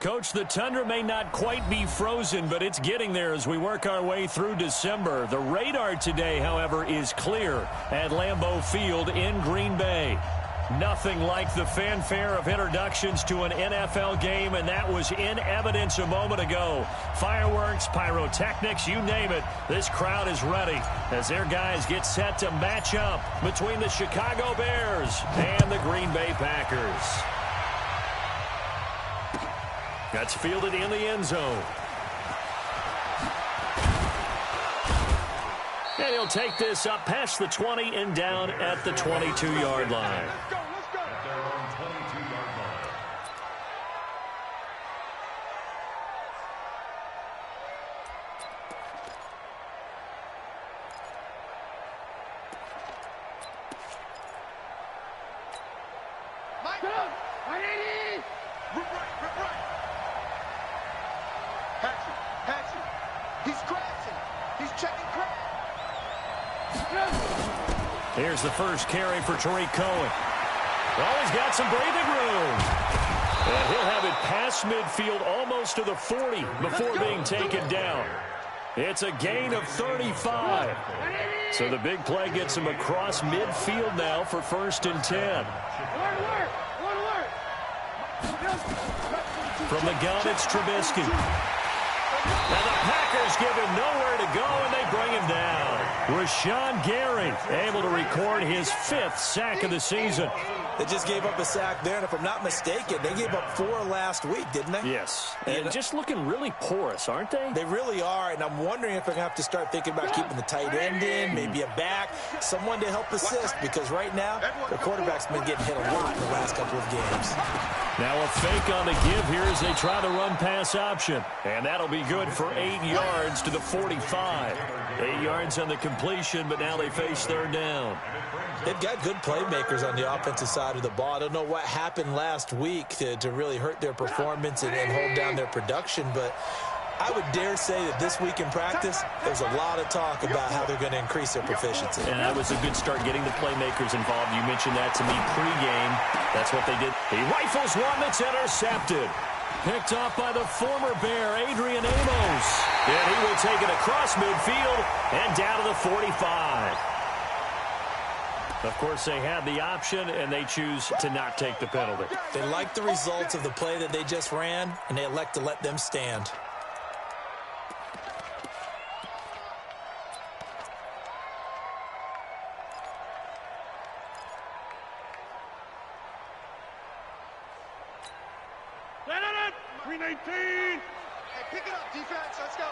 Coach, the Tundra may not quite be frozen, but it's getting there as we work our way through December. The radar today, however, is clear at Lambeau Field in Green Bay. Nothing like the fanfare of introductions to an NFL game, and that was in evidence a moment ago. Fireworks, pyrotechnics, you name it. This crowd is ready as their guys get set to match up between the Chicago Bears and the Green Bay Packers. That's fielded in the end zone. And he'll take this up past the 20 and down at the 22-yard line. Here's the first carry for Tariq Cohen. Oh, he's got some breathing room. And he'll have it past midfield almost to the 40 before being taken down. It's a gain of 35. So the big play gets him across midfield now for 1st and 10. From the gun, it's Trubisky. Now the Packers give him nowhere to go, and they bring him down. Rashawn Gary able to record his 5th sack of the season. They just gave up a sack there, and if I'm not mistaken, they gave up 4 last week, didn't they? Yes. And just looking really porous, aren't they? They really are, and I'm wondering if they're going to have to start thinking about keeping the tight end in, maybe a back, someone to help assist, because right now, the quarterback's been getting hit a lot in the last couple of games. Now a fake on the give here as they try the run-pass option. And that'll be good for 8 yards to the 45. 8 yards on the completion, but now they face 3rd down. They've got good playmakers on the offensive side of the ball. I don't know what happened last week to really hurt their performance and hold down their production, but I would dare say that this week in practice, there's a lot of talk about how they're going to increase their proficiency. And that was a good start getting the playmakers involved. You mentioned that to me pregame. That's what they did. He rifles one that's intercepted. Picked off by the former Bear, Adrian Amos. And he will take it across midfield and down to the 45. Of course, they had the option, and they choose to not take the penalty. They like the results of the play that they just ran, and they elect to let them stand. Pick it up, defense. Let's go.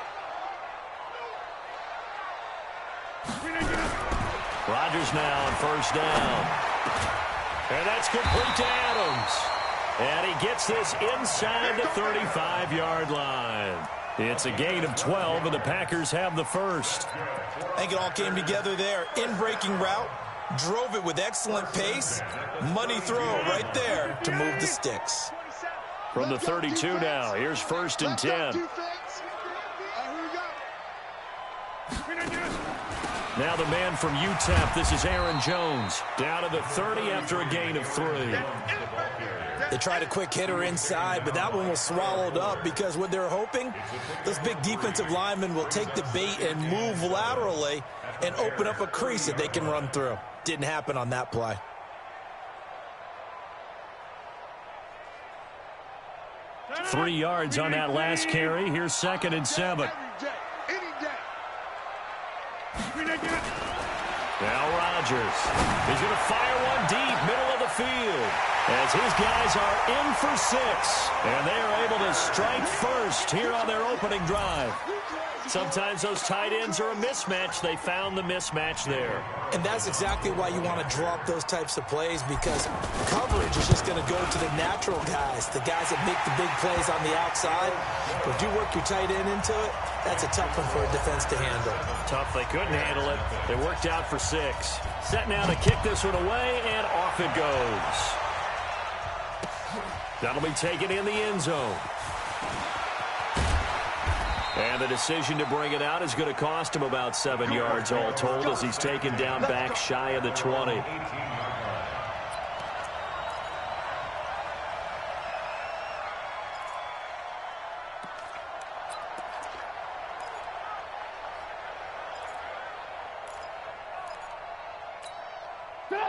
Rodgers now on 1st down. And that's complete to Adams. And he gets this inside the 35-yard line. It's a gain of 12, and the Packers have the first. I think it all came together there. In-breaking route, drove it with excellent pace. Money throw right there to move the sticks. From the 32 now, here's 1st and 10. Now the man from UTEP, this is Aaron Jones. Down to the 30 after a gain of 3. They tried a quick hitter inside, but that one was swallowed up because what they're hoping, this big defensive lineman will take the bait and move laterally and open up a crease that they can run through. Didn't happen on that play. Three yards on that last carry. Here's 2nd and 7. Now Rodgers. He's going to fire one deep, middle of the field, as his guys are in for 6. And they are able to strike first here on their opening drive. Sometimes those tight ends are a mismatch. They found the mismatch there. And that's exactly why you want to drop those types of plays, because coverage is just going to go to the natural guys, the guys that make the big plays on the outside. But if you work your tight end into it, that's a tough one for a defense to handle. Tough. They couldn't handle it. They worked out for 6. Set now to kick this one away, and off it goes. That'll be taken in the end zone. And the decision to bring it out is going to cost him about 7 yards all told as he's taken down back shy of the 20.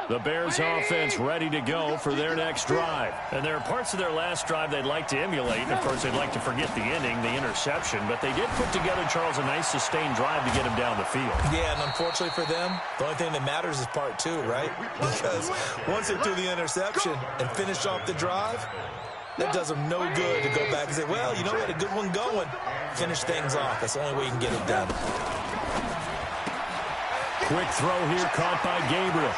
The Bears offense ready to go for their next drive. And there are parts of their last drive they'd like to emulate. And, of course, they'd like to forget the ending, the interception. But they did put together, Charles, a nice sustained drive to get him down the field. Yeah, and unfortunately for them, the only thing that matters is part two, right? Because once they threw the interception and finished off the drive, that does them no good to go back and say, well, you know, we had a good one going. Finish things off. That's the only way you can get it done. Quick throw here caught by Gabriel.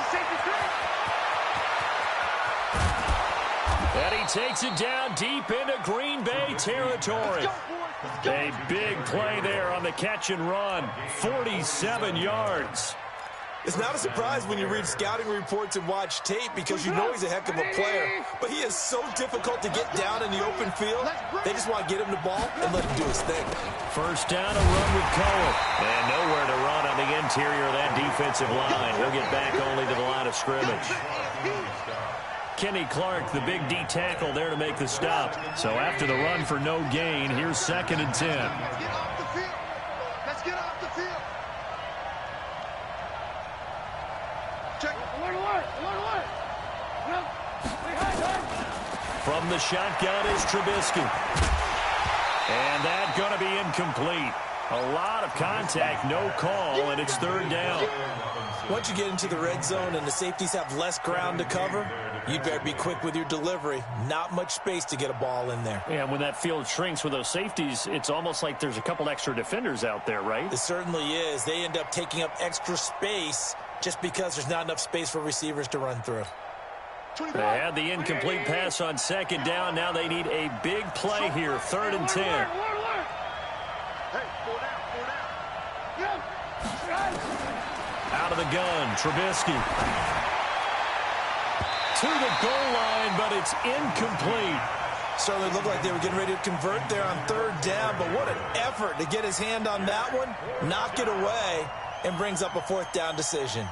And he takes it down deep into Green Bay territory. A big play there on the catch and run. 47 yards. It's not a surprise when you read scouting reports and watch tape because you know he's a heck of a player. But he is so difficult to get down in the open field. They just want to get him the ball and let him do his thing. First down, a run with Cohen. And nowhere to run on the interior of that defensive line. He'll get back only to the line of scrimmage. Kenny Clark, the big D tackle there to make the stop. So after the run for no gain, here's 2nd and 10. Get off the field. Let's get off the field. Check. Alert. From the shotgun is Trubisky. And that's going to be incomplete. A lot of contact, no call, and it's 3rd down. Once you get into the red zone and the safeties have less ground to cover, you'd better be quick with your delivery. Not much space to get a ball in there. Yeah, when that field shrinks with those safeties, it's almost like there's a couple extra defenders out there, right? It certainly is. They end up taking up extra space just because there's not enough space for receivers to run through. They had the incomplete pass on 2nd down. Now they need a big play here, 3rd and 10. Out of the gun, Trubisky. To the goal line, but it's incomplete. Certainly looked like they were getting ready to convert there on 3rd down, but what an effort to get his hand on that one, knock it away, and brings up a 4th down decision.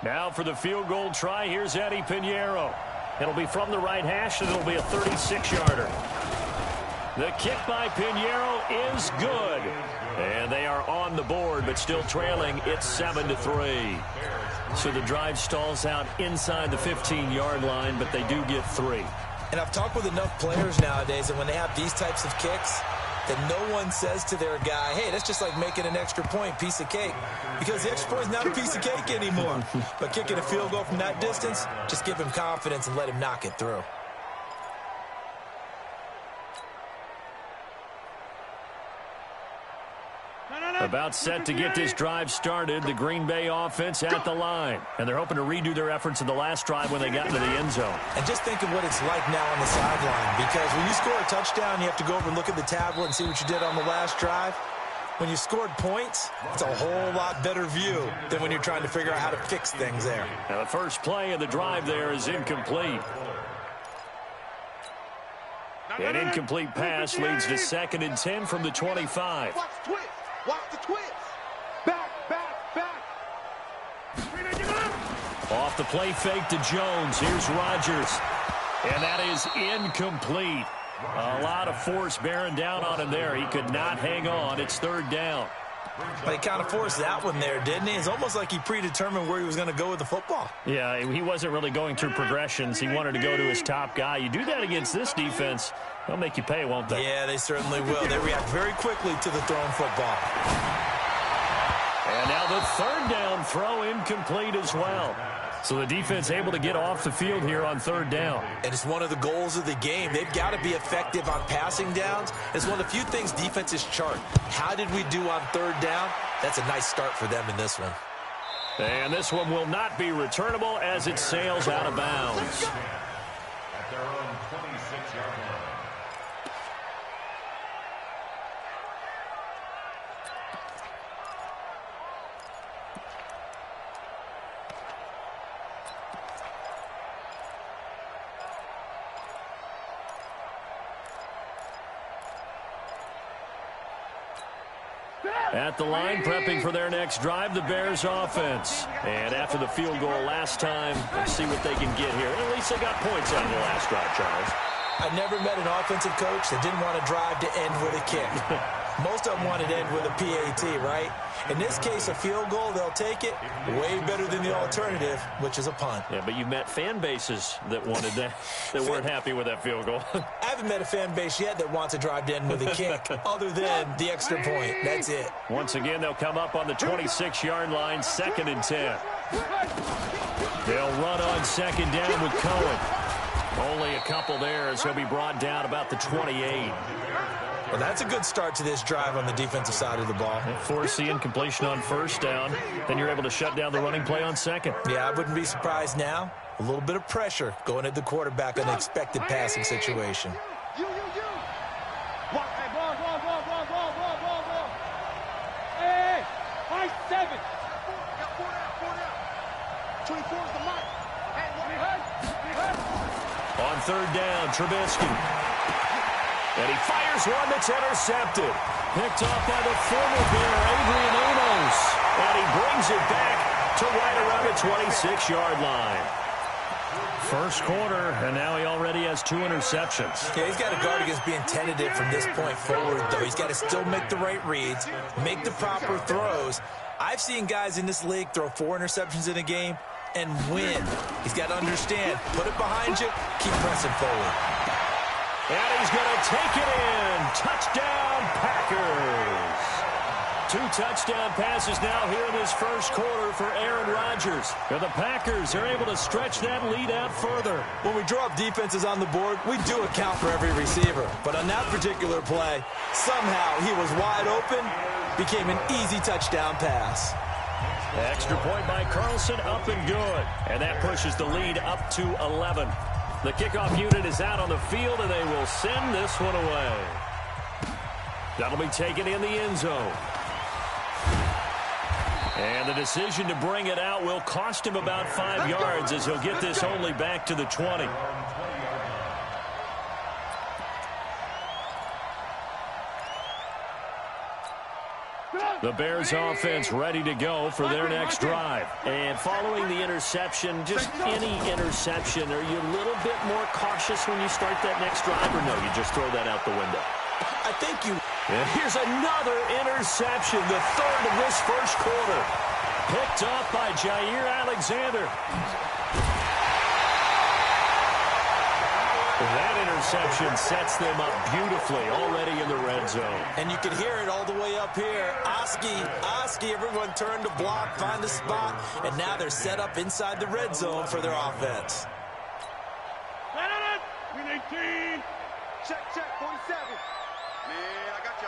Now for the field goal try, here's Eddie Pinheiro. It'll be from the right hash, and it'll be a 36-yarder. The kick by Pinheiro is good. And they are on the board, but still trailing. It's 7-3. So the drive stalls out inside the 15-yard line, but they do get 3. And I've talked with enough players nowadays that when they have these types of kicks, that no one says to their guy, hey, that's just like making an extra point, piece of cake. Because the extra point is not a piece of cake anymore. But kicking a field goal from that distance, just give him confidence and let him knock it through. About set to get this drive started, the Green Bay offense at the line. And they're hoping to redo their efforts in the last drive when they got into the end zone. And just think of what it's like now on the sideline. Because when you score a touchdown, you have to go over and look at the tablet and see what you did on the last drive. When you scored points, it's a whole lot better view than when you're trying to figure out how to fix things there. Now the first play of the drive there is incomplete. An incomplete pass leads to 2nd and 10 from the 25. Watch the twist. Watch the twist. Back. Off the play fake to Jones. Here's Rodgers. And that is incomplete. A lot of force bearing down on him there. He could not hang on. It's 3rd down. But he kind of forced that one there, didn't he? It's almost like he predetermined where he was going to go with the football. Yeah, he wasn't really going through progressions. He wanted to go to his top guy. You do that against this defense, they'll make you pay, won't they? Yeah, they certainly will. They react very quickly to the thrown football. And now the 3rd down throw incomplete as well. So the defense able to get off the field here on 3rd down. And it's one of the goals of the game. They've got to be effective on passing downs. It's one of the few things defenses chart. How did we do on 3rd down? That's a nice start for them in this one. And this one will not be returnable as it sails out of bounds. At their own 26-yard line. At the line, prepping for their next drive, the Bears offense. And after the field goal last time, let's see what they can get here. At least they got points on the last drive, Charles. I never met an offensive coach that didn't want to drive to end with a kick. Most of them want it end with a PAT, right? In this case, a field goal, they'll take it. Way better than the alternative, which is a punt. Yeah, but you've met fan bases that wanted that, that weren't happy with that field goal. I haven't met a fan base yet that wants a drive to end with a kick, other than the extra point. That's it. Once again, they'll come up on the 26-yard line, 2nd and 10. They'll run on 2nd down with Cohen. Only a couple there as he'll be brought down about the 28. Well, that's a good start to this drive on the defensive side of the ball. Force the incompletion on 1st down. Then you're able to shut down the running play on 2nd. Yeah, I wouldn't be surprised now. A little bit of pressure going at the quarterback on an expected passing situation. You. Walk. Hey, ball. Hey, 5-7. Got 4 down. 24 is the mark. Hey, On 3rd down, Trubisky. And he fires one that's intercepted. Picked off by the former Bear, Adrian Amos. And he brings it back to right around the 26-yard line. First quarter, and now he already has 2 interceptions. Yeah, he's got to guard against being tentative from this point forward, though. He's got to still make the right reads, make the proper throws. I've seen guys in this league throw 4 interceptions in a game and win. He's got to understand, put it behind you, keep pressing forward. And he's going to take it in. Touchdown, Packers. 2 touchdown passes now here in this first quarter for Aaron Rodgers. And the Packers are able to stretch that lead out further. When we draw up defenses on the board, we do account for every receiver. But on that particular play, somehow he was wide open, became an easy touchdown pass. Extra point by Carlson, up and good. And that pushes the lead up to 11. The kickoff unit is out on the field, and they will send this one away. That'll be taken in the end zone. And the decision to bring it out will cost him about 5 yards as he'll get this only back to the 20. The Bears offense ready to go for their next drive. And following the interception, just any interception, are you a little bit more cautious when you start that next drive, or no, you just throw that out the window? I think you... And here's another interception, the 3rd of this first quarter. Picked off by Jair Alexander. That interception sets them up beautifully already in the red zone. And you can hear it all the way up here. Oski, everyone turned to block, find a spot, and now they're set up inside the red zone for their offense. Win 18. Check, 47. Man, I got you.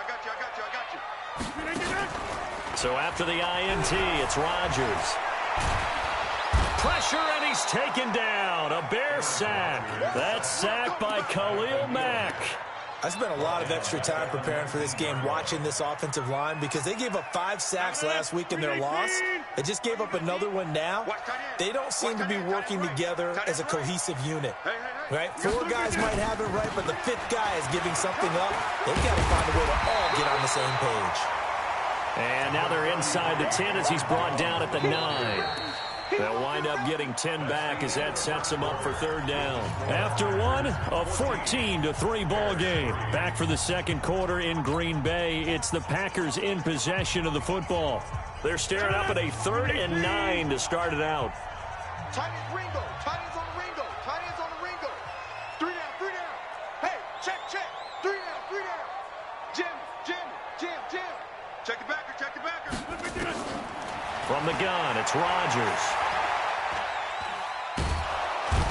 So after the INT, it's Rodgers. Pressure, and he's taken down. A Bear sack. That's sacked by Khalil Mack. I spent a lot of extra time preparing for this game watching this offensive line because they gave up 5 sacks last week in their loss. They just gave up another one now. They don't seem to be working together as a cohesive unit. Right? 4 guys might have it right, but the 5th guy is giving something up. They've got to find a way to all get on the same page. And now they're inside the 10 as he's brought down at the 9. They'll wind up getting 10 back as that sets them up for 3rd down. After one, a 14-3 ball game. Back for the second quarter in Green Bay. It's the Packers in possession of the football. They're staring up at a 3rd and 9 to start it out. Tight ends Ringo. Tight ends on the Ringo. Tight ends on the Ringo. 3 down. Hey, check. 3 down. Jim. Check the backer. From the gun, it's Rodgers.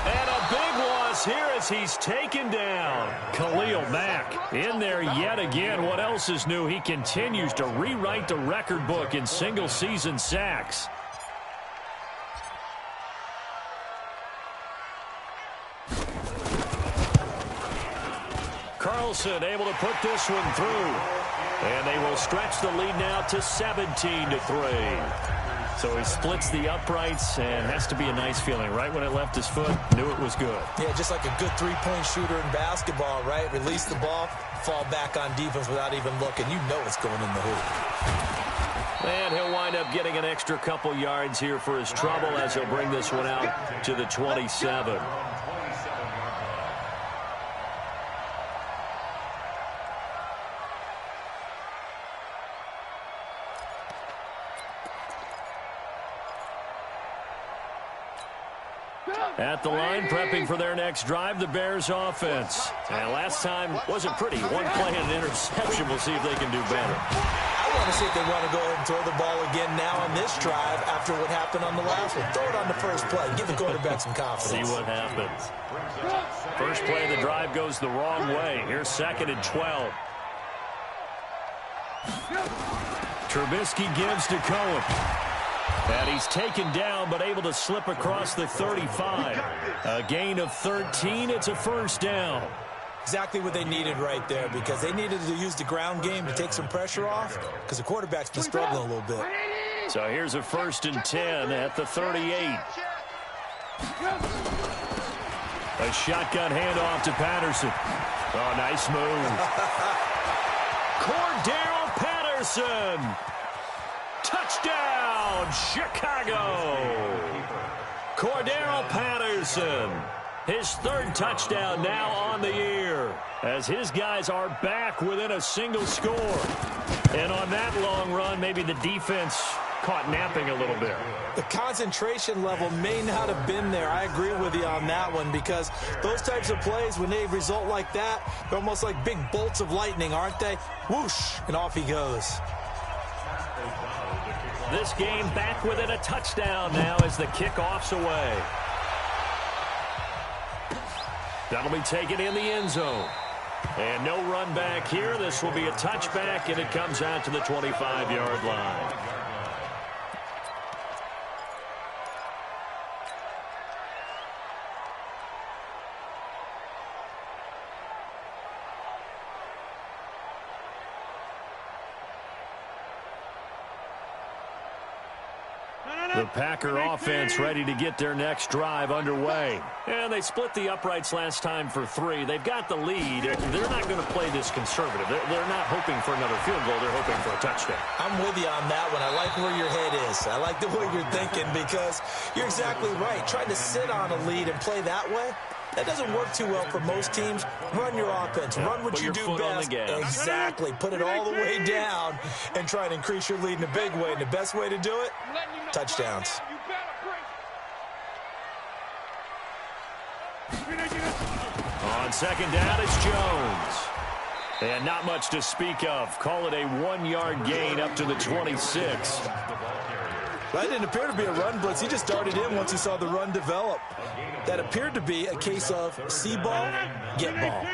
And a big loss here as he's taken down. Khalil Mack in there yet again. What else is new? He continues to rewrite the record book in single-season sacks. Carlson able to put this one through. And they will stretch the lead now to 17-3. So he splits the uprights, and has to be a nice feeling. Right when it left his foot, knew it was good. Yeah, just like a good 3-point shooter in basketball, right? Release the ball, fall back on defense without even looking. You know it's going in the hoop. And he'll wind up getting an extra couple yards here for his trouble as he'll bring this one out to the 27. At the line, prepping for their next drive, the Bears offense. And last time wasn't pretty. One play and an interception. We'll see if they can do better. I want to see if they want to go ahead and throw the ball again now on this drive after what happened on the last one. Throw it on the first play. Give the quarterback some confidence. See what happens. First play of the drive goes the wrong way. Here's 2nd and 12. Trubisky gives to Cohen. And he's taken down, but able to slip across the 35. A gain of 13. It's a first down. Exactly what they needed right there, because they needed to use the ground game to take some pressure off, because the quarterback's been struggling a little bit. So here's a 1st and 10 at the 38. A shotgun handoff to Patterson. Oh, nice move. Cordero Patterson. Touchdown, Chicago. Cordero Patterson. His 3rd touchdown now on the year, as his guys are back within a single score. And on that long run, maybe the defense caught napping a little bit. The concentration level may not have been there. I agree with you on that one, because those types of plays, when they result like that, they're almost like big bolts of lightning, aren't they? Whoosh, and off he goes. This game back within a touchdown now as the kickoff's away. That'll be taken in the end zone. And no run back here. This will be a touchback, and it comes out to the 25-yard line. The Packer offense ready to get their next drive underway. And they split the uprights last time for 3. They've got the lead. They're not going to play this conservative. They're not hoping for another field goal. They're hoping for a touchdown. I'm with you on that one. I like where your head is. I like the way you're thinking, because you're exactly right. Trying to sit on a lead and play that way, that doesn't work too well for most teams. Run your offense. Run what you do best. Exactly. Put it all the way down and try and increase your lead in a big way. And the best way to do it, touchdowns. On 2nd down, it's Jones. And not much to speak of. Call it a 1-yard gain up to the 26. That didn't appear to be a run blitz. He just darted in once he saw the run develop. That appeared to be a case of see ball, get ball.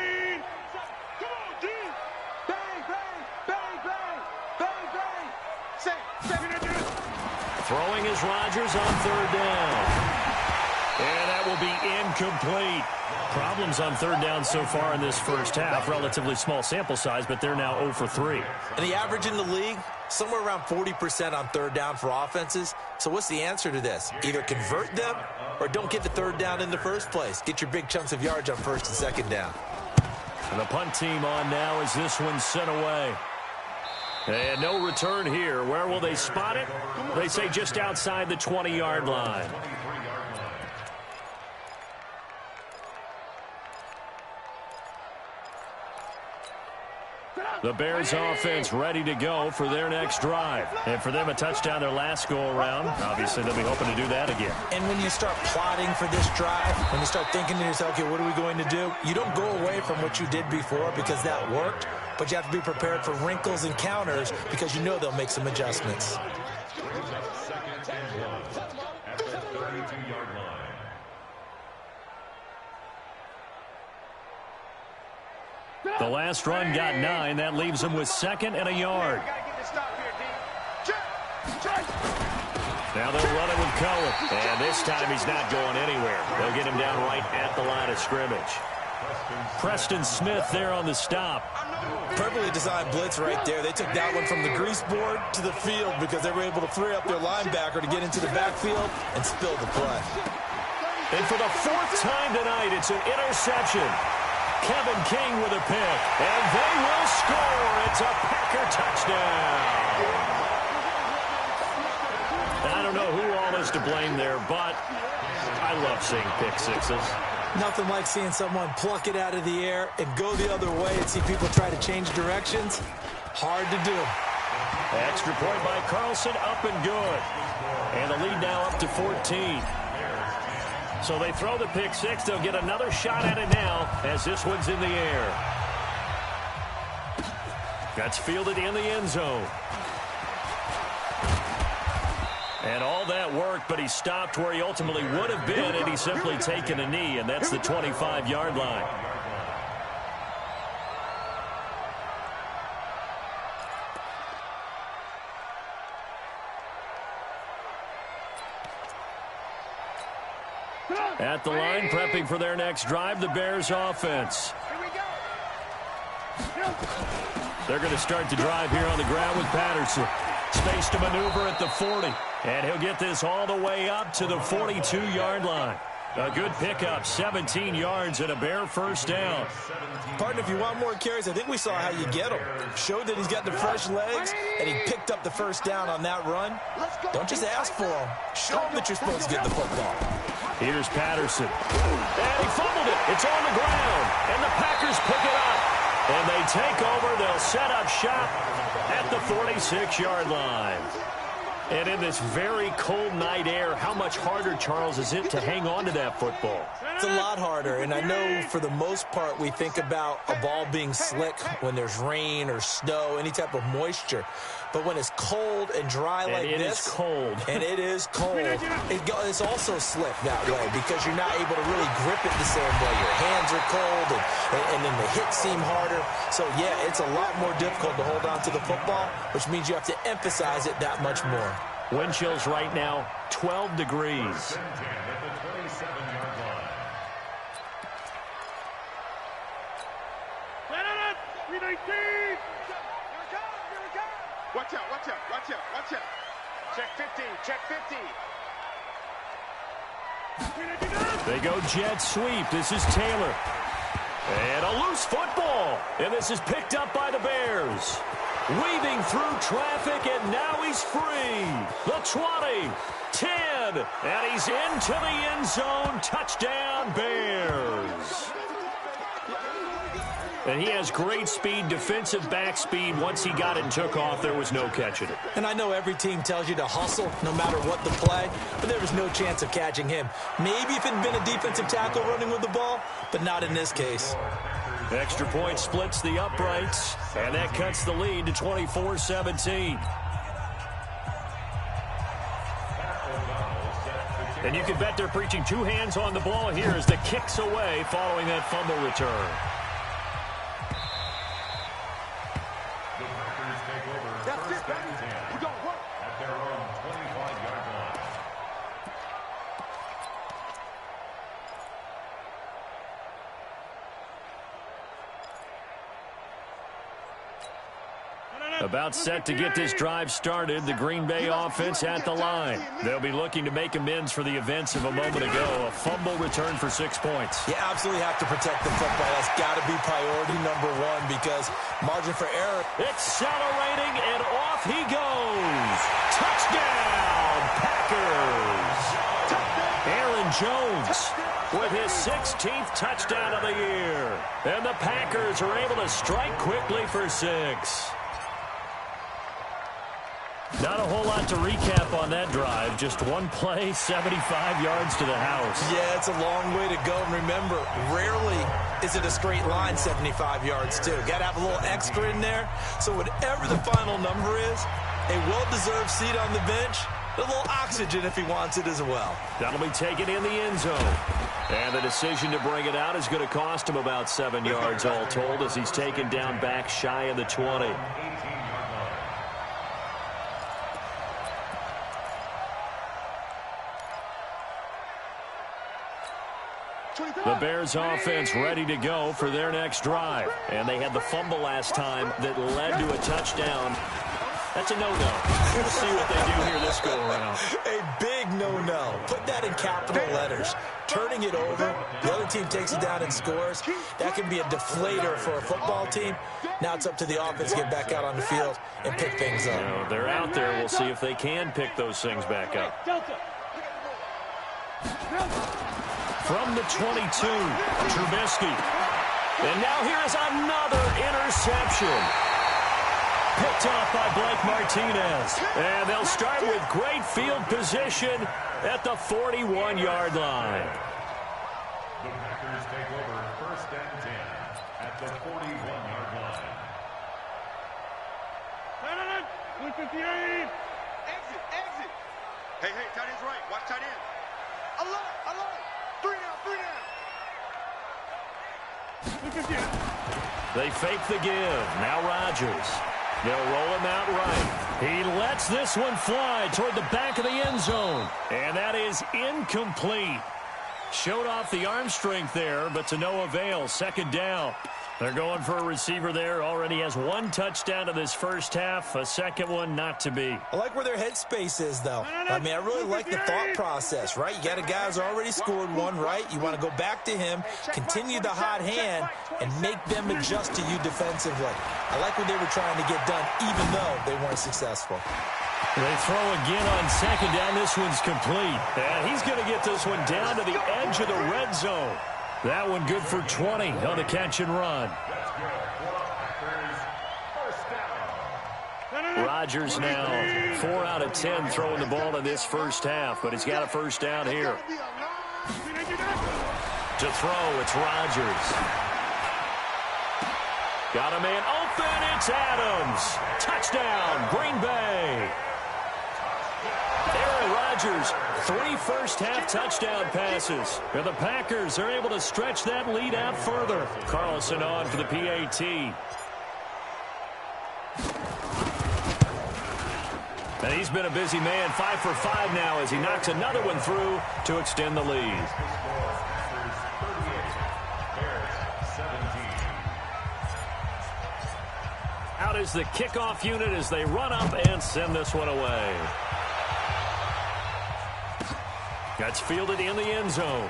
Throwing is Rodgers on 3rd down. And that will be incomplete. Problems on 3rd down so far in this first half. Relatively small sample size, but they're now 0 for 3. And the average in the league, somewhere around 40% on 3rd down for offenses. So what's the answer to this? Either convert them or don't get the 3rd down in the first place. Get your big chunks of yards on 1st and 2nd down. And the punt team on now as this one's sent away. And no return here. Where will they spot it? They say just outside the 20-yard line. The Bears offense ready to go for their next drive. And for them, a touchdown their last go-around. Obviously, they'll be hoping to do that again. And when you start plotting for this drive, when you start thinking to yourself, okay, what are we going to do? You don't go away from what you did before because that worked, but you have to be prepared for wrinkles and counters because you know they'll make some adjustments. 2nd and 1 at the 32-yard line. The last run got 9. That leaves them with 2nd and a yard. Now they'll run it with Cohen. And this time he's not going anywhere. They'll get him down right at the line of scrimmage. Preston Smith there on the stop. Perfectly designed blitz right there. They took that one from the grease board to the field because they were able to free up their linebacker to get into the backfield and spill the play. And for the 4th time tonight, it's an interception. Kevin King with a pick, and they will score. It's a Packer touchdown. I don't know who all is to blame there, but I love seeing pick sixes. Nothing like seeing someone pluck it out of the air and go the other way and see people try to change directions. Hard to do. Extra point by Carlson, up and good. And the lead now up to 14. So they throw the pick six. They'll get another shot at it now as this one's in the air. That's fielded in the end zone. And all that work, but he stopped where he ultimately would have been, and he's simply taken a knee, and that's the 25-yard line. At the line, prepping for their next drive, the Bears offense. They're going to start the drive here on the ground with Patterson. Space to maneuver at the 40. And he'll get this all the way up to the 42-yard line. A good pickup, 17 yards and a Bear first down. Partner, if you want more carries, I think we saw how you get them. Showed that he's got the fresh legs, and he picked up the first down on that run. Don't just ask for them. Show them that you're supposed to get the football. Here's Patterson. And he fumbled it. It's on the ground. And the Packers pick it up. And they take over. They'll set up shop at the 46-yard line. And in this very cold night air, how much harder, Charles, is it to hang on to that football? It's a lot harder, and I know for the most part we think about a ball being slick when there's rain or snow, any type of moisture. But when it's cold and dry like this, and it is cold, it's also slick that way because you're not able to really grip it the same way. Your hands are cold, and then the hits seem harder. So, yeah, it's a lot more difficult to hold on to the football, which means you have to emphasize it that much more. Wind chills right now, 12 degrees. Watch out, watch out, watch out, watch out. Check 50, check 50. They go jet sweep. This is Taylor. And a loose football. And this is picked up by the Bears. Weaving through traffic, and now he's free. The 20, 10, and he's into the end zone. Touchdown, Bears. And he has great speed, defensive back speed. Once he got it and took off, there was no catching it. And I know every team tells you to hustle no matter what the play, but there was no chance of catching him. Maybe if it had been a defensive tackle running with the ball, but not in this case. Extra point splits the uprights, and that cuts the lead to 24-17. And you can bet they're preaching two hands on the ball here as the kick's away following that fumble return. That's it, baby. We're going to work. At their own 25-yard line. About set to get this drive started, the Green Bay offense at the line. They'll be looking to make amends for the events of a moment ago. A fumble return for 6 points. You absolutely have to protect the football. That's got to be priority number one because margin for error. Accelerating, and off he goes. Touchdown, Packers. Aaron Jones with his 16th touchdown of the year. And the Packers are able to strike quickly for 6. Not a whole lot to recap on that drive. Just one play, 75 yards to the house. Yeah, it's a long way to go. And remember, rarely is it a straight line 75 yards, too. Got to have a little extra in there. So whatever the final number is, a well-deserved seat on the bench, a little oxygen if he wants it as well. That'll be taken in the end zone. And the decision to bring it out is going to cost him about 7 yards all told as he's taken down back shy of the 20. The Bears offense ready to go for their next drive. And they had the fumble last time that led to a touchdown. That's a no-no. We'll see what they do here this go-around. A big no-no. Put that in capital letters. Turning it over, the other team takes it down and scores. That can be a deflator for a football team. Now it's up to the offense to get back out on the field and pick things up. You know, they're out there. We'll see if they can pick those things back up. From the 22, Trubisky. And now here is another interception. Picked off by Blake Martinez. And they'll start with great field position at the 41-yard line. The Packers take over 1st and 10 at the 41-yard line. 158. Exit, exit. Hey, tight end's right. Watch tight end. Alert. 3 down. They fake the give. Now Rodgers. They'll roll him out right. He lets this one fly toward the back of the end zone. And that is incomplete. Showed off the arm strength there, but to no avail. 2nd down. They're going for a receiver there. Already has 1 touchdown in this first half. A second one not to be. I like where their headspace is, though. I mean, I really like the thought process, right? You got a guy who's already scored one, right? You want to go back to him, continue the hot hand, and make them adjust to you defensively. I like what they were trying to get done, even though they weren't successful. They throw again on 2nd down. This one's complete. And he's going to get this one down to the edge of the red zone. That one good for 20 on the catch and run. Rodgers now 4 out of 10 throwing the ball in this first half, but he's got a first down here. To throw, it's Rodgers. Got a man open, it's Adams. Touchdown, Green Bay. Aaron Rodgers, 3 first-half touchdown passes. And the Packers are able to stretch that lead out further. Carlson on for the PAT. And he's been a busy man, 5 for 5 now as he knocks another one through to extend the lead. Out is the kickoff unit as they run up and send this one away. That's fielded in the end zone.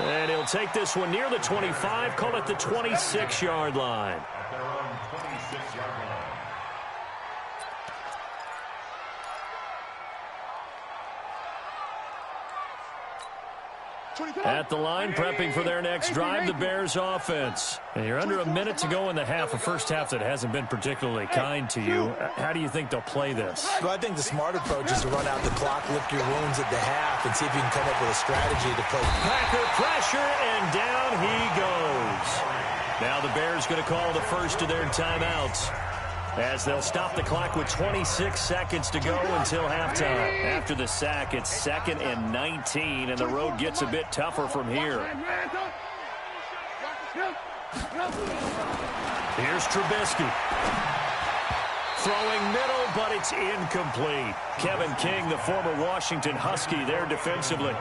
And he'll take this one near the 25, call it the 26-yard line. At their own 26-yard line. At the line, prepping for their next drive, the Bears offense. And you're under a minute to go in the half, a first half that hasn't been particularly kind to you. How do you think they'll play this? Well, I think the smart approach is to run out the clock, lick your wounds at the half, and see if you can come up with a strategy to play. Packer pressure, and down he goes. Now the Bears going to call the first of their timeouts, as they'll stop the clock with 26 seconds to go until halftime. After the sack, it's 2nd and 19, and the road gets a bit tougher from here. Here's Trubisky. Throwing middle, but it's incomplete. Kevin King, the former Washington Husky, there defensively.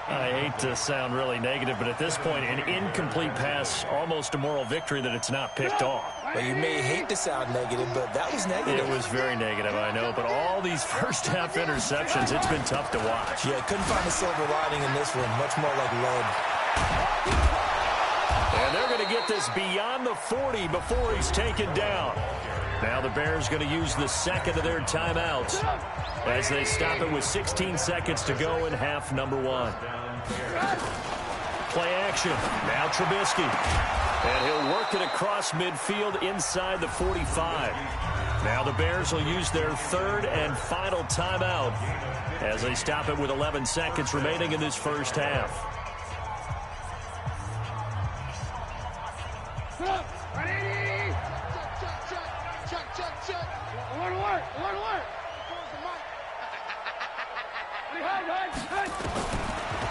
I hate to sound really negative, but at this point, an incomplete pass, almost a moral victory that it's not picked off. Well, you may hate to sound negative, but that was negative. It was very negative, I know, but all these first-half interceptions, it's been tough to watch. Yeah, couldn't find a silver lining in this one. Much more like lead. And they're going to get this beyond the 40 before he's taken down. Now the Bears going to use the second of their timeouts as they stop it with 16 seconds to go in half number 1. Play action. Now Trubisky. And he'll work it across midfield inside the 45. Now the Bears will use their third and final timeout as they stop it with 11 seconds remaining in this first half.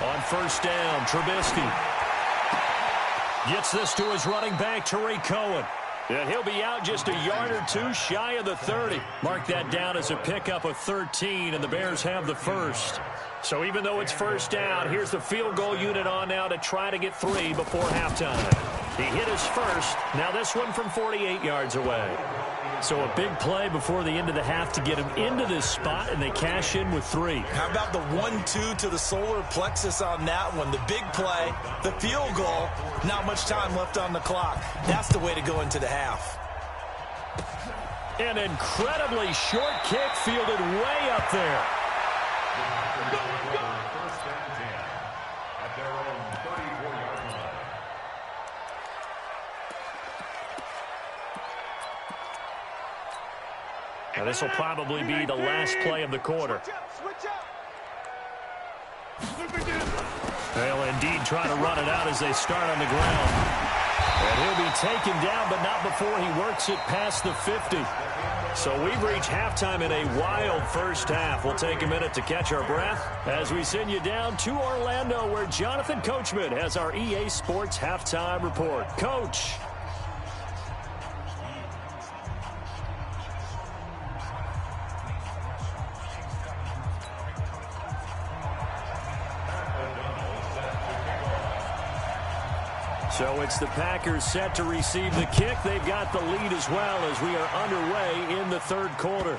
On first down, Trubisky gets this to his running back, Tariq Cohen. And he'll be out just a yard or two shy of the 30. Mark that down as a pickup of 13, and the Bears have the first. So even though it's first down, here's the field goal unit on now to try to get 3 before halftime. He hit his first. Now this one from 48 yards away. So a big play before the end of the half to get him into this spot, and they cash in with 3. How about the 1-2 to the solar plexus on that one? The big play, the field goal, not much time left on the clock. That's the way to go into the half. An incredibly short kick fielded way up there. First and 10 at their own 34-yard line. Now this will probably be the last play of the quarter. They'll indeed try to run it out as they start on the ground. And he'll be taken down, but not before he works it past the 50. So we've reached halftime in a wild first half. We'll take a minute to catch our breath as we send you down to Orlando, where Jonathan Coachman has our EA Sports halftime report. Coach. So it's the Packers set to receive the kick. They've got the lead as well as we are underway in the third quarter.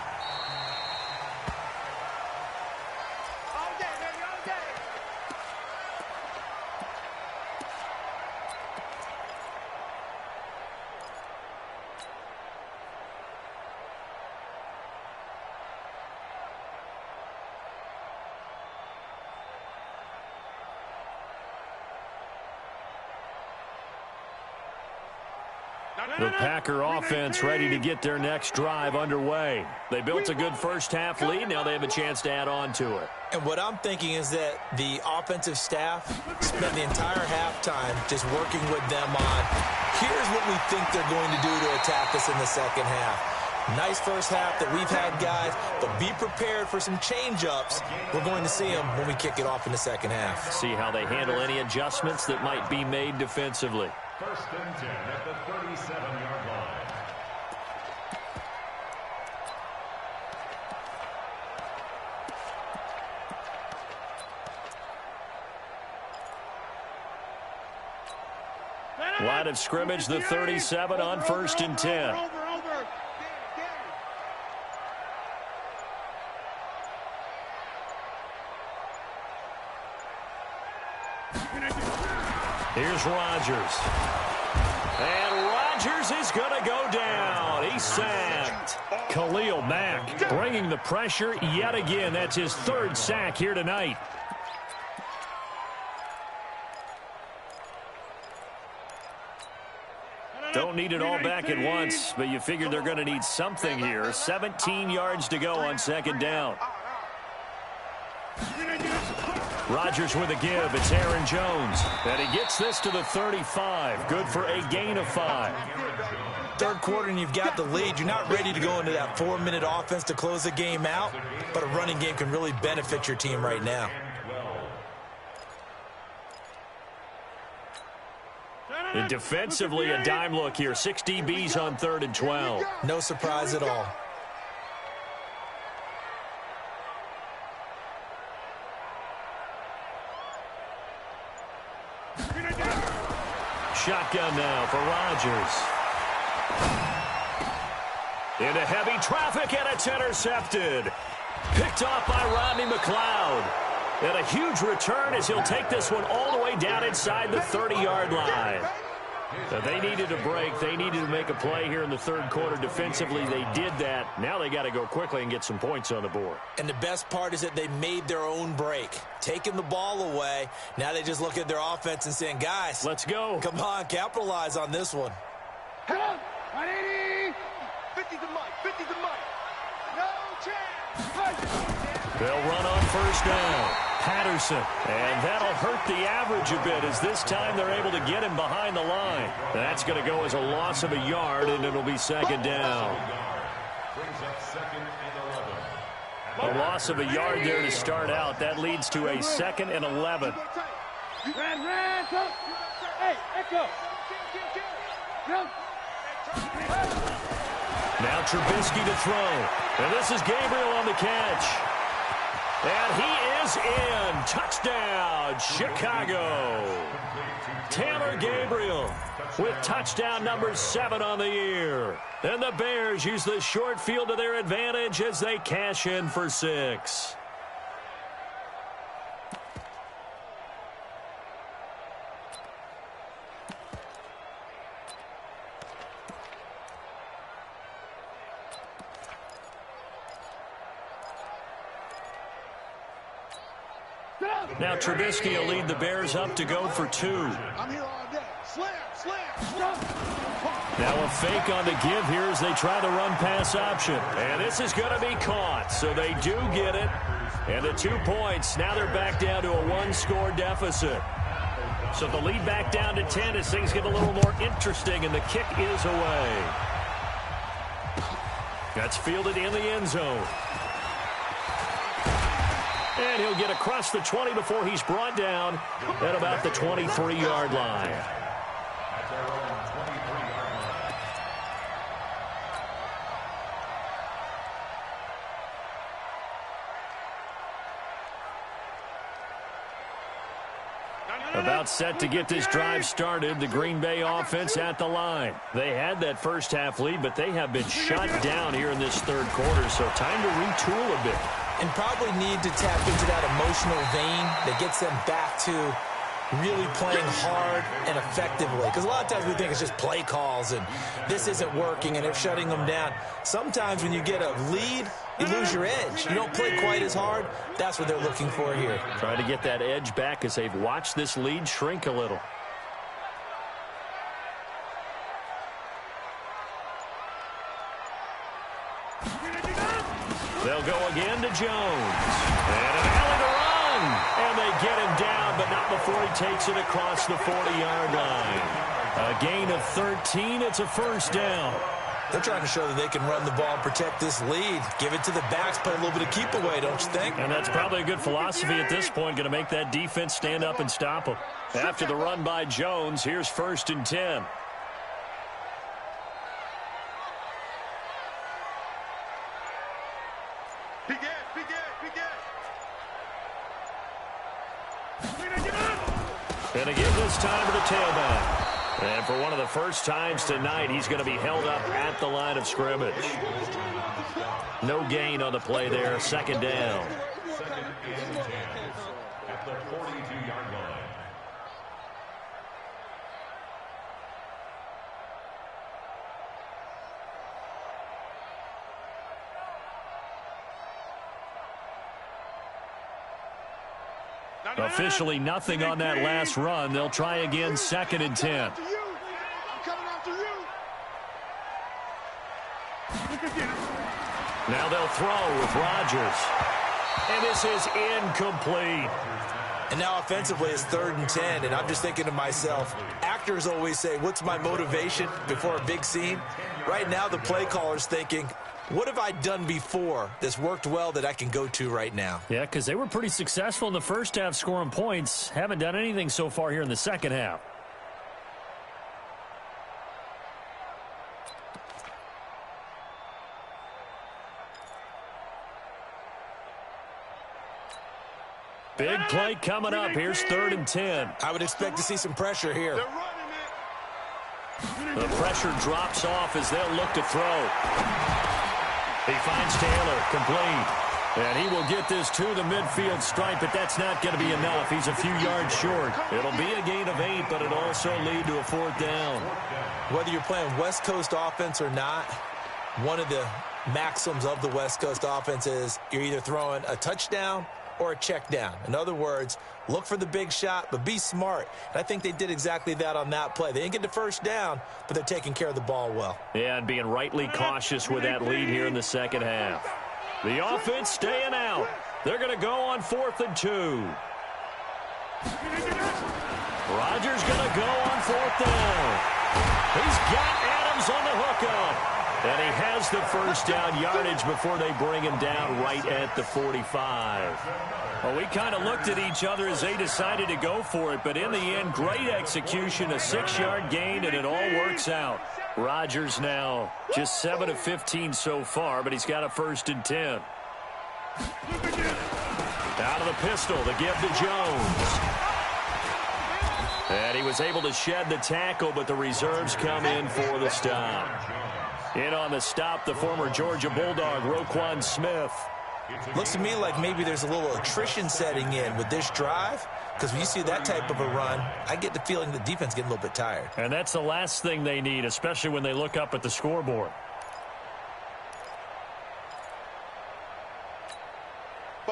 The Packer offense ready to get their next drive underway. They built a good first half lead. Now they have a chance to add on to it. And what I'm thinking is that the offensive staff spent the entire halftime just working with them on, here's what we think they're going to do to attack us in the second half. Nice first half that we've had, guys, but be prepared for some change-ups. We're going to see them when we kick it off in the second half. See how they handle any adjustments that might be made defensively. First and 10 at the 37-yard line. Line of scrimmage, the 37 on first and 10. Here's Rodgers. And Rodgers is going to go down. He's sacked. Khalil Mack bringing the pressure yet again. That's his third sack here tonight. Don't need it all back at once, but you figure they're going to need something here. 17 yards to go on second down. Rodgers with a give. It's Aaron Jones. And he gets this to the 35. Good for a gain of 5. Third quarter and you've got the lead. You're not ready to go into that 4-minute offense to close the game out, but a running game can really benefit your team right now. And defensively, a dime look here. 6 DBs on 3rd and 12. No surprise at all. Shotgun now for Rodgers. Into heavy traffic, and it's intercepted. Picked off by Rodney McLeod. And a huge return as he'll take this one all the way down inside the 30-yard line. So they needed a break. They needed to make a play here in the third quarter defensively. They did that. Now they got to go quickly and get some points on the board. And the best part is that they made their own break. Taking the ball away. Now they just look at their offense and saying, guys, let's go. Come on, capitalize on this one. Come on, 180. 50 to Mike, 50 to Mike. No chance. They'll run on first down. Patterson, and that'll hurt the average a bit as this time they're able to get him behind the line. That's going to go as a loss of a yard, and it'll be second down. A loss of a yard there to start out. That leads to a 2nd and 11. Now Trubisky to throw. And this is Gabriel on the catch. And he is in. Touchdown, Chicago. Taylor Gabriel with touchdown number 7 on the year. And the Bears use the short field to their advantage as they cash in for 6. Now Trubisky will lead the Bears up to go for 2. I'm here all day. Slam. Now a fake on the give here as they try the run-pass option. And this is going to be caught, so they do get it. And the 2 points, now they're back down to a one-score deficit. So the lead back down to 10 as things get a little more interesting, and the kick is away. That's fielded in the end zone. And he'll get across the 20 before he's brought down at about the 23-yard line. About set to get this drive started, the Green Bay offense at the line. They had that first half lead, but they have been shut down here in this third quarter, so time to retool a bit. And probably need to tap into that emotional vein that gets them back to really playing hard and effectively. Because a lot of times we think it's just play calls and this isn't working and they're shutting them down. Sometimes when you get a lead, you lose your edge. You don't play quite as hard. That's what they're looking for here. Trying to get that edge back as they've watched this lead shrink a little. They'll go again to Jones. And an alley to run. And they get him down, but not before he takes it across the 40-yard line. A gain of 13. It's a first down. They're trying to show that they can run the ball and protect this lead. Give it to the backs, play a little bit of keep away, don't you think? And that's probably a good philosophy at this point, going to make that defense stand up and stop them. After the run by Jones, here's 1st and 10. And again this time to the tailback. And for one of the first times tonight, he's going to be held up at the line of scrimmage. No gain on the play there. 2nd down. 2nd and 10 at the 42-yard line. Officially nothing on that last run. They'll try again, 2nd and 10. Now they'll throw with Rodgers. And this is incomplete. And now offensively it's 3rd and 10, and I'm just thinking to myself, actors always say, what's my motivation before a big scene? Right now the play caller's thinking, what have I done before that's worked well that I can go to right now? Yeah, because they were pretty successful in the first half scoring points. Haven't done anything so far here in the second half. Big play coming up. Here's 3rd and 10. I would expect to see some pressure here. The pressure drops off as they'll look to throw. He finds Taylor, complete. And he will get this to the midfield stripe, but that's not going to be enough. He's a few yards short. It'll be a gain of 8, but it'll also lead to a 4th down. Whether you're playing West Coast offense or not, one of the maxims of the West Coast offense is you're either throwing a touchdown or a check down. In other words, look for the big shot, but be smart. And I think they did exactly that on that play. They didn't get the first down, but they're taking care of the ball well. Yeah, and being rightly cautious with that lead here in the second half. The offense staying out. They're going to go on 4th and 2. Rodgers going to go on 4th down. He's got Adams on the hookup. And he has the first down yardage before they bring him down right at the 45. Well, we kind of looked at each other as they decided to go for it, but in the end, great execution, a 6-yard gain, and it all works out. Rodgers now just 7 of 15 so far, but he's got a 1st and 10. Out of the pistol, the give to Jones. And he was able to shed the tackle, but the reserves come in for the stop. In on the stop, the former Georgia Bulldog, Roquan Smith. Looks to me like maybe there's a little attrition setting in with this drive, because when you see that type of a run, I get the feeling the defense getting a little bit tired. And that's the last thing they need, especially when they look up at the scoreboard.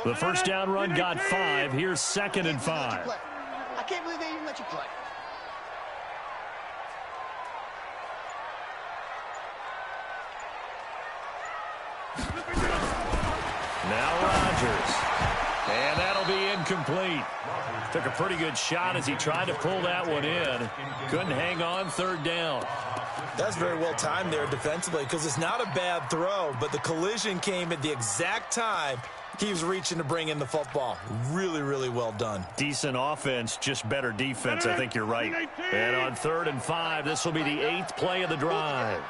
The first down run got 5. Here's 2nd and 5. I can't believe they even let you play. Now Rodgers. And that'll be incomplete. Took a pretty good shot as he tried to pull that one in. Couldn't hang on, third down. That's very well timed there defensively because it's not a bad throw, but the collision came at the exact time he was reaching to bring in the football. Really, really well done. Decent offense, just better defense. I think you're right. And on 3rd and 5, this will be the 8th play of the drive.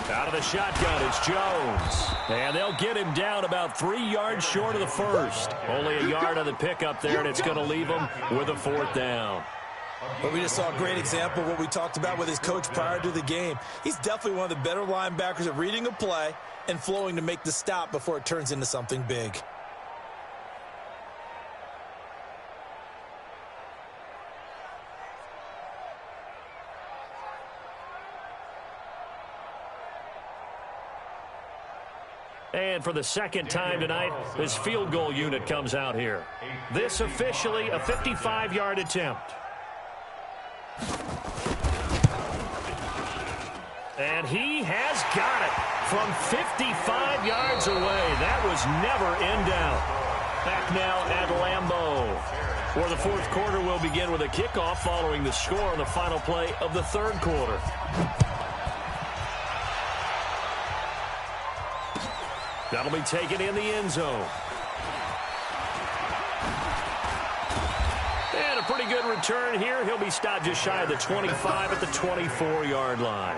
Out of the shotgun, it's Jones. And they'll get him down about 3 yards short of the first. Only a yard on the pickup there, and it's going to leave him with a 4th down. But we just saw a great example of what we talked about with his coach prior to the game. He's definitely one of the better linebackers at reading a play and flowing to make the stop before it turns into something big. And for the second time tonight, this field goal unit comes out here. This officially a 55-yard attempt. And he has got it from 55 yards away. That was never in doubt. Back now at Lambeau, where the 4th quarter will begin with a kickoff following the score on the final play of the 3rd quarter. That'll be taken in the end zone. And a pretty good return here. He'll be stopped just shy of the 25 at the 24-yard line.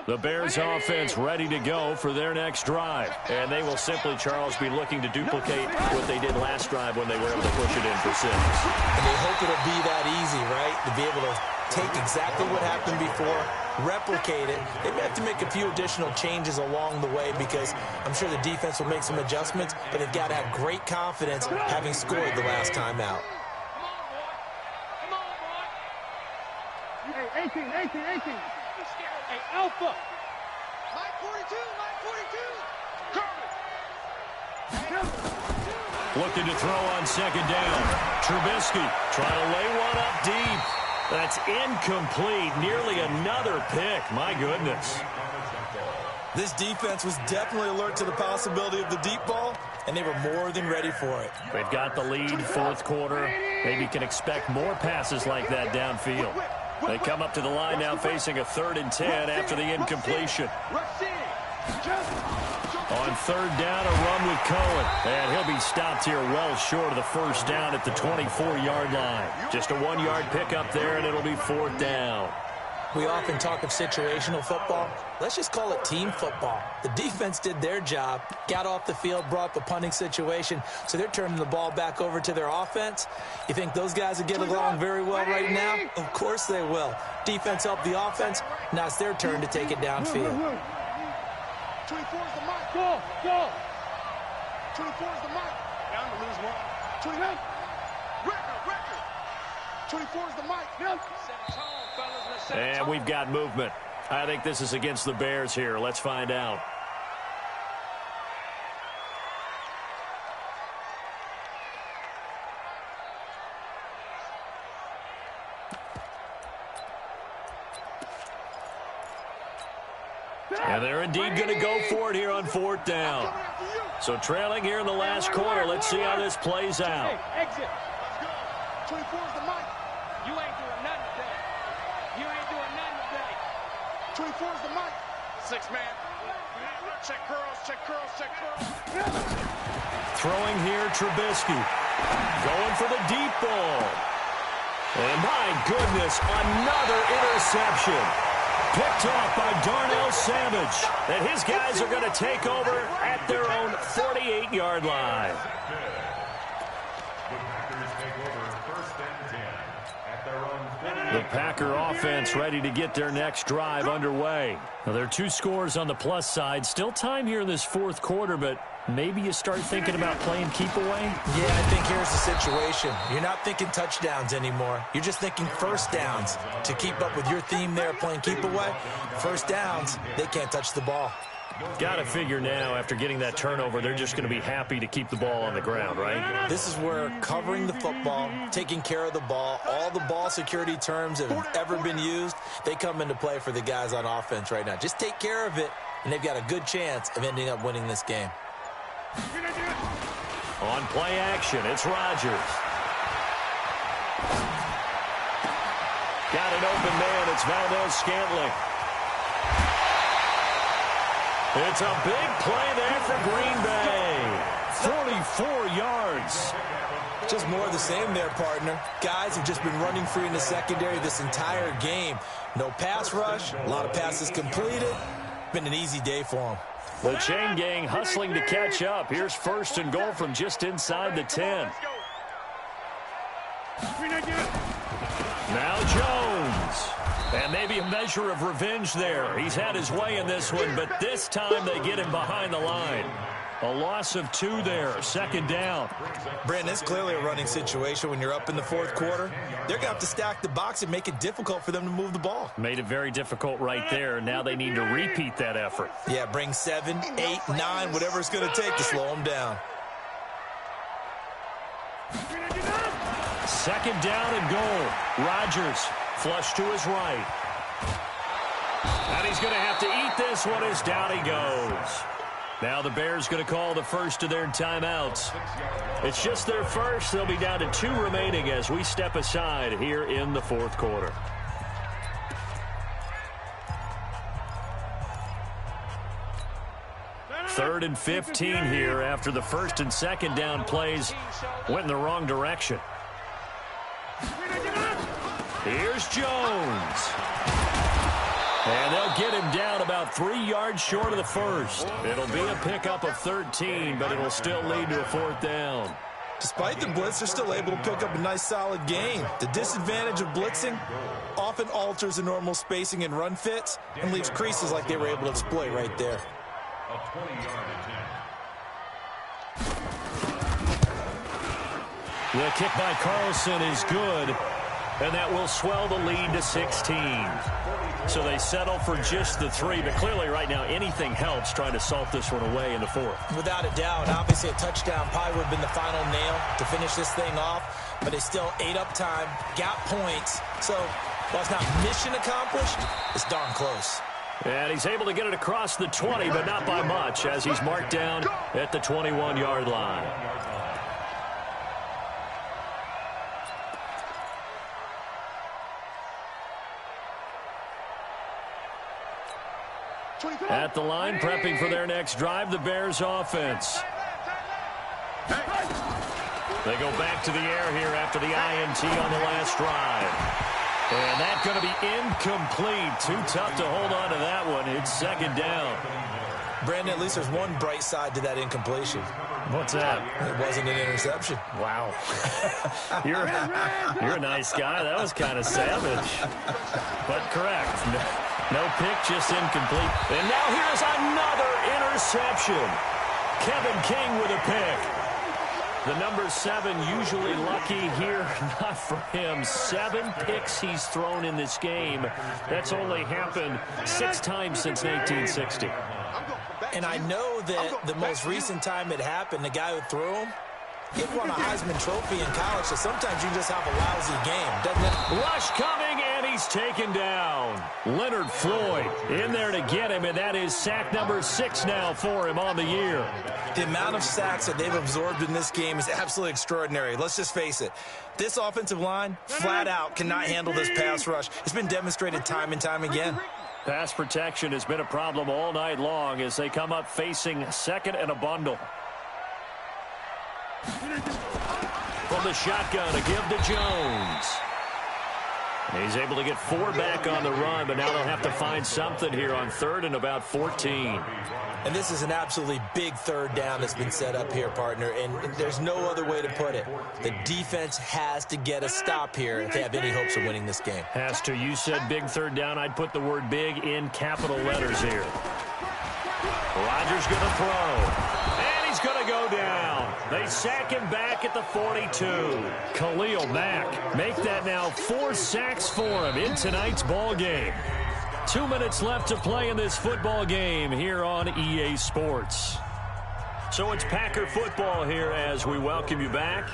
The Bears offense ready to go for their next drive. And they will simply, Charles, be looking to duplicate what they did last drive when they were able to push it in for 6. And they hope it'll be that easy, right? To be able to take exactly what happened before, replicate it. They may have to make a few additional changes along the way because I'm sure the defense will make some adjustments, but they've got to have great confidence having scored the last time out. Hey, 18. Hey, Alpha. Mike 42, Mike 42. Looking to throw on 2nd down. Trubisky trying to lay one up deep. That's incomplete. Nearly another pick. My goodness. This defense was definitely alert to the possibility of the deep ball, and they were more than ready for it. They've got the lead, 4th quarter. Maybe can expect more passes like that downfield. They come up to the line now facing a 3rd and 10 after the incompletion. On 3rd down, a run with Cohen. And he'll be stopped here well short of the 1st down at the 24-yard line. Just a 1-yard pickup there, and it'll be 4th down. We often talk of situational football. Let's just call it team football. The defense did their job, got off the field, brought up a punting situation, so they're turning the ball back over to their offense. You think those guys will get along very well right now? Of course they will. Defense helped the offense. Now it's their turn to take it downfield. 24's the mic. Go. 24's the mic. Down to lose one. 29. Record. 24's the mic. Set a tone, fellas. Let's set a And tone. we've got movement. I think this is against the Bears here. Let's find out. And they're indeed going to go for it here on 4th down. So trailing here in the last quarter. Let's see how this plays out. Hey, exit. 24's the mic. You ain't doing nothing today. 24's the mic. 6-man. Check curls. Throwing here, Trubisky. Going for the deep ball. And my goodness, another interception. Picked off by Darnell Savage. And his guys are going to take over at their own 48-yard line. The Packer offense ready to get their next drive underway. Now, there are 2 scores on the plus side. Still time here in this 4th quarter, but maybe you start thinking about playing keep away? Yeah, I think here's the situation. You're not thinking touchdowns anymore. You're just thinking first downs. To keep up with your theme there, playing keep away, first downs, they can't touch the ball. Got to figure now, after getting that turnover, they're just going to be happy to keep the ball on the ground, right? This is where covering the football, taking care of the ball, all the ball security terms that have ever been used, they come into play for the guys on offense right now. Just take care of it, and they've got a good chance of ending up winning this game. On play action, it's Rodgers. Got an open man. It's Valdez-Scantling. It's a big play there for Green Bay. 44 yards. Just more of the same there, partner. Guys have just been running free in the secondary this entire game. No pass rush, a lot of passes completed. Been an easy day for them. The chain gang hustling to catch up. Here's first and goal from just inside the 10. Now Jones. And maybe a measure of revenge there. He's had his way in this one, but this time they get him behind the line. A loss of 2 there, second down. Brandon, it's clearly a running situation when you're up in the fourth quarter. They're going to have to stack the box and make it difficult for them to move the ball. Made it very difficult right there. Now they need to repeat that effort. Yeah, bring 7, 8, 9, whatever it's going to take to slow them down. Second down and goal. Rodgers flush to his right. And he's going to have to eat this one as down he goes. Now the Bears going to call the first of their timeouts. It's just their first. They'll be down to 2 remaining as we step aside here in the fourth quarter. Third and 15 here after the first and second down plays went in the wrong direction. Here's Jones. And they'll get him down about 3 yards short of the first. It'll be a pickup of 13, but it'll still lead to a fourth down. Despite the blitz, they're still able to pick up a nice, solid gain. The disadvantage of blitzing often alters the normal spacing and run fits and leaves creases like they were able to exploit right there. A 20-yard attempt. The kick by Carlson is good, and that will swell the lead to 16. So they settle for just the 3, but clearly right now anything helps trying to salt this one away in the fourth. Without a doubt, obviously a touchdown probably would have been the final nail to finish this thing off, but they still ate up time, got points. So while it's not mission accomplished, it's darn close. And he's able to get it across the 20, but not by much, as he's marked down at the 21-yard line. At the line, prepping for their next drive, the Bears offense. They go back to the air here after the INT on the last drive. And that's going to be incomplete. Too tough to hold on to that one. It's second down. Brandon, at least there's one bright side to that incompletion. What's that? It wasn't an interception. Wow. You're a nice guy. That was kind of savage. But correct. No pick, just incomplete. And now here's another interception. Kevin King with a pick. The number 7 usually lucky here. Not for him. 7 picks he's thrown in this game. That's only happened 6 times since 1960. And I know that the most recent time it happened, the guy who threw him, he won a Heisman Trophy in college, so sometimes you just have a lousy game, doesn't it? Rush coming, and he's taken down. Leonard Floyd in there to get him, and that is sack number 6 now for him on the year. The amount of sacks that they've absorbed in this game is absolutely extraordinary. Let's just face it. This offensive line, flat out, cannot handle this pass rush. It's been demonstrated time and time again. Pass protection has been a problem all night long as they come up facing second and a bundle. From the shotgun, a give to Jones. He's able to get 4 back on the run, but now they'll have to find something here on 3rd and about 14. And this is an absolutely big third down that's been set up here, partner, and there's no other way to put it. The defense has to get a stop here if they have any hopes of winning this game. Has to. You said big third down. I'd put the word big in capital letters here. Rodgers going to throw. And he's They sack him back at the 42. Khalil Mack make that now 4 sacks for him in tonight's ball game. 2 minutes left to play in this football game here on EA Sports. So it's Packer football here as we welcome you back.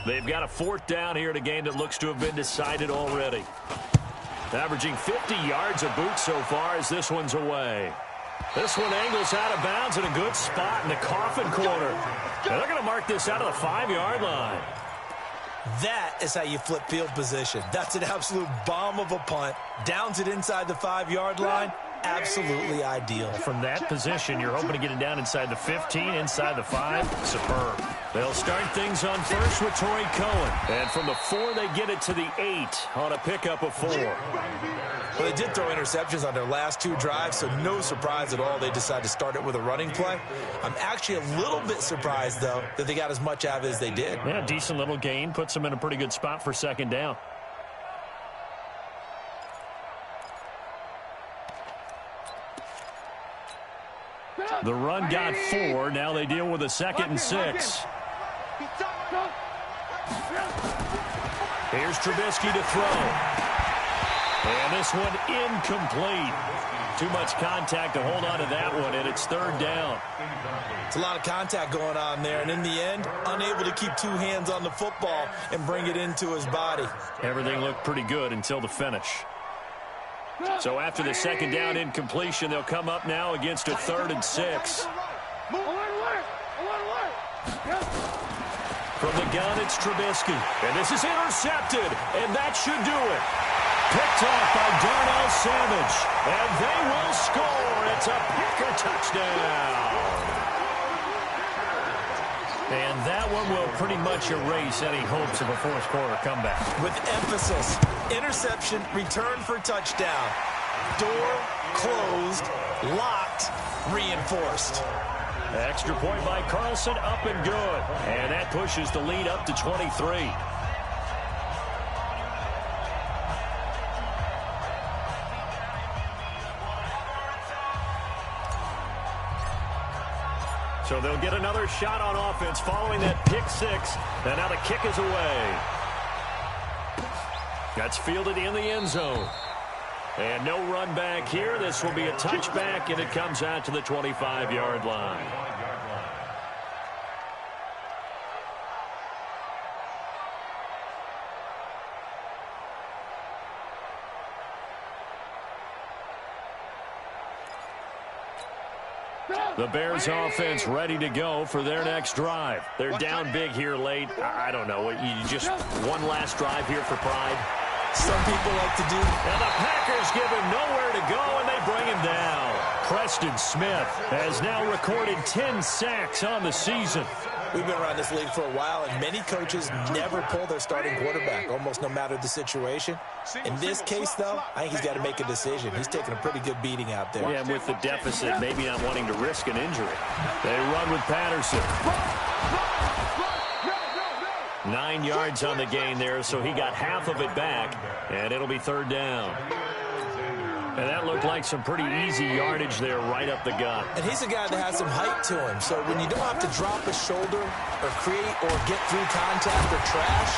They've got a 4th down here in a game that looks to have been decided already. Averaging 50 yards a boot so far as this one's away. This one angles out of bounds in a good spot in the coffin corner. And they're going to mark this out of the 5-yard line. That is how you flip field position. That's an absolute bomb of a punt. Downs it inside the 5-yard line. Absolutely ideal. From that position, you're hoping to get it down inside the 15, inside the 5. Superb. They'll start things on first with Torrey Cohen. And from the 4, they get it to the 8 on a pickup of 4. Well, they did throw interceptions on their last 2 drives, so no surprise at all they decided to start it with a running play. I'm actually a little bit surprised, though, that they got as much out of it as they did. Yeah, decent little gain. Puts them in a pretty good spot for 2nd down. The run got 4. Now they deal with a 2nd and 6. Here's Trubisky to throw. And this one incomplete. Too much contact to hold on to that one, and it's 3rd down. It's a lot of contact going on there, and in the end, unable to keep 2 hands on the football and bring it into his body. Everything looked pretty good until the finish. So after the 2nd down incompletion, they'll come up now against a 3rd and 6. From the gun, it's Trubisky. And this is intercepted, and that should do it. Picked off by Darnell Savage. And they will score. It's a Packer touchdown. And that one will pretty much erase any hopes of a 4th quarter comeback. With emphasis, interception, return for touchdown. Door closed, locked, reinforced. Extra point by Carlson, up and good. And that pushes the lead up to 23. So they'll get another shot on offense following that pick 6. And now the kick is away. That's fielded in the end zone. And no run back here. This will be a touchback, and it comes out to the 25-yard line. The Bears offense ready to go for their next drive. They're down big here late. I don't know. You just one last drive here for pride. Some people like to do. And the Packers give him nowhere to go, and they bring him down. Preston Smith has now recorded 10 sacks on the season. We've been around this league for a while, and many coaches never pull their starting quarterback, almost no matter the situation. In this case, though, I think he's got to make a decision. He's taking a pretty good beating out there. Yeah, and with the deficit, maybe not wanting to risk an injury. They run with Patterson. 9 yards on the gain there, so he got half of it back, and it'll be 3rd down. And that looked like some pretty easy yardage there right up the gut. And he's a guy that has some height to him, so when you don't have to drop a shoulder or create or get through contact or trash,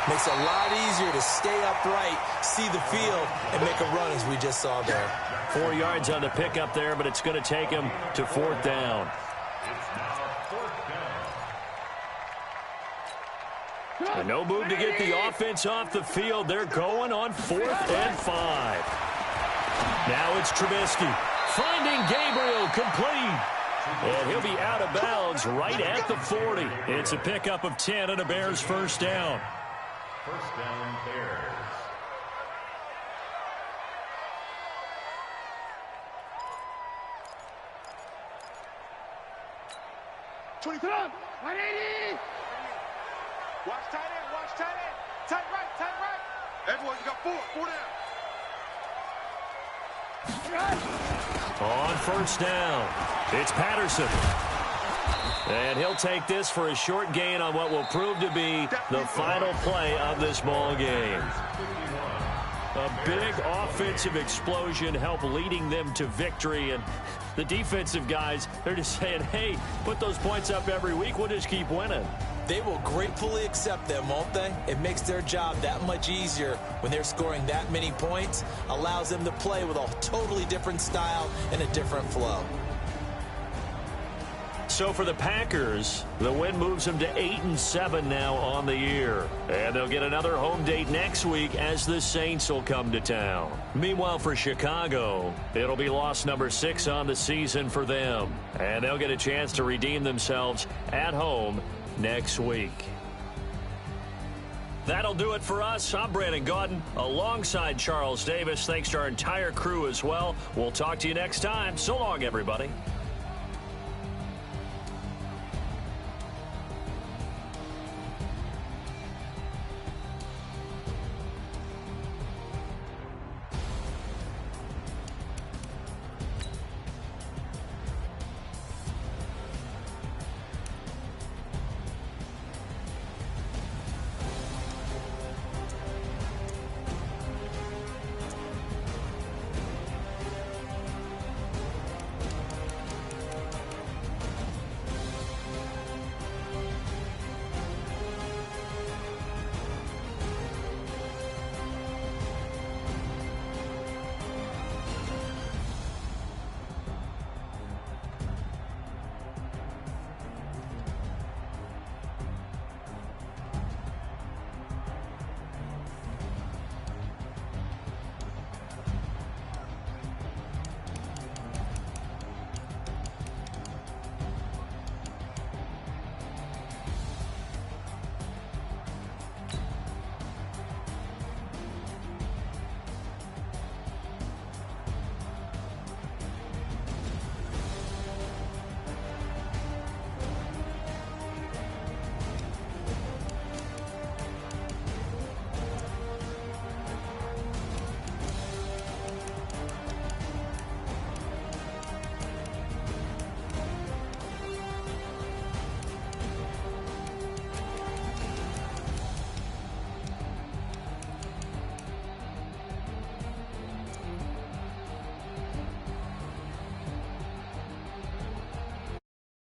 makes it a lot easier to stay upright, see the field, and make a run as we just saw there. 4 yards on the pickup there, but it's going to take him to 4th down. And no move to get the offense off the field. They're going on 4th and 5. Now it's Trubisky finding Gabriel complete. And he'll be out of bounds right at the 40. It's a pickup of 10 and a Bears 1st down. 1st down, Bears. Watch tight end, watch tight end. Tight right. Everyone, you got 4 down. On 1st down, it's Patterson. And he'll take this for a short gain on what will prove to be the final play of this ball game. A big offensive explosion help leading them to victory. And the defensive guys, they're just saying, hey, put those points up every week. We'll just keep winning. They will gratefully accept them, won't they? It makes their job that much easier when they're scoring that many points. Allows them to play with a totally different style and a different flow. So for the Packers, the win moves them to 8-7 now on the year. And they'll get another home date next week as the Saints will come to town. Meanwhile, for Chicago, it'll be loss number 6 on the season for them. And they'll get a chance to redeem themselves at home next week. That'll do it for us. I'm Brandon Gaudin alongside Charles Davis. Thanks to our entire crew as well. We'll talk to you next time. So long, everybody.